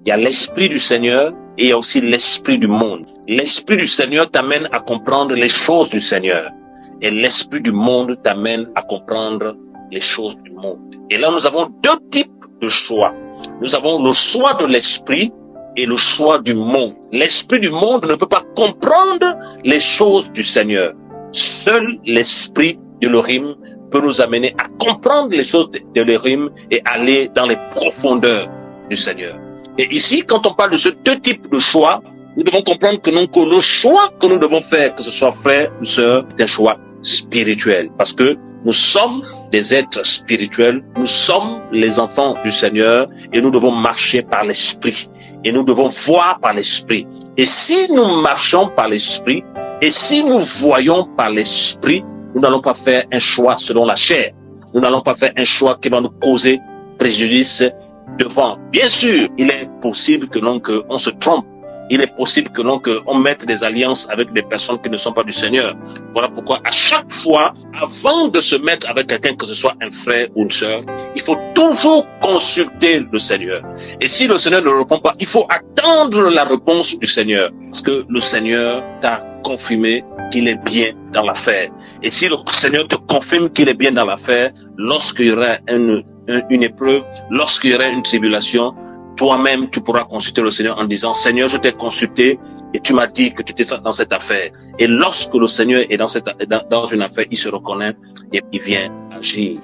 Il y a l'esprit du Seigneur et il y a aussi l'esprit du monde. L'esprit du Seigneur t'amène à comprendre les choses du Seigneur. Et l'esprit du monde t'amène à comprendre les choses du monde. Et là, nous avons deux types de choix. Nous avons le choix de l'esprit et le choix du monde. L'esprit du monde ne peut pas comprendre les choses du Seigneur. Seul l'esprit d'Élohim peut nous amener à comprendre les choses d'Élohim et aller dans les profondeurs du Seigneur. Et ici, quand on parle de ce deux types de choix, nous devons comprendre que le choix que nous devons faire, que ce soit frère ou sœur, est un choix spirituel. Parce que nous sommes des êtres spirituels, nous sommes les enfants du Seigneur et nous devons marcher par l'esprit. Et nous devons voir par l'esprit. Et si nous marchons par l'esprit, et si nous voyons par l'esprit, nous n'allons pas faire un choix selon la chair. Nous n'allons pas faire un choix qui va nous causer préjudice devant. Bien sûr, il est possible que on se trompe. Il est possible que on mette des alliances avec des personnes qui ne sont pas du Seigneur. Voilà pourquoi à chaque fois, avant de se mettre avec quelqu'un, que ce soit un frère ou une sœur, il faut toujours consulter le Seigneur. Et si le Seigneur ne répond pas, il faut attendre la réponse du Seigneur. Parce que le Seigneur t'a confirmé qu'il est bien dans l'affaire. Et si le Seigneur te confirme qu'il est bien dans l'affaire, lorsqu'il y aura une épreuve, lorsqu'il y aura une tribulation, toi-même, tu pourras consulter le Seigneur en disant, Seigneur, je t'ai consulté et tu m'as dit que tu étais dans cette affaire. Et lorsque le Seigneur est dans une affaire, il se reconnaît et il vient agir.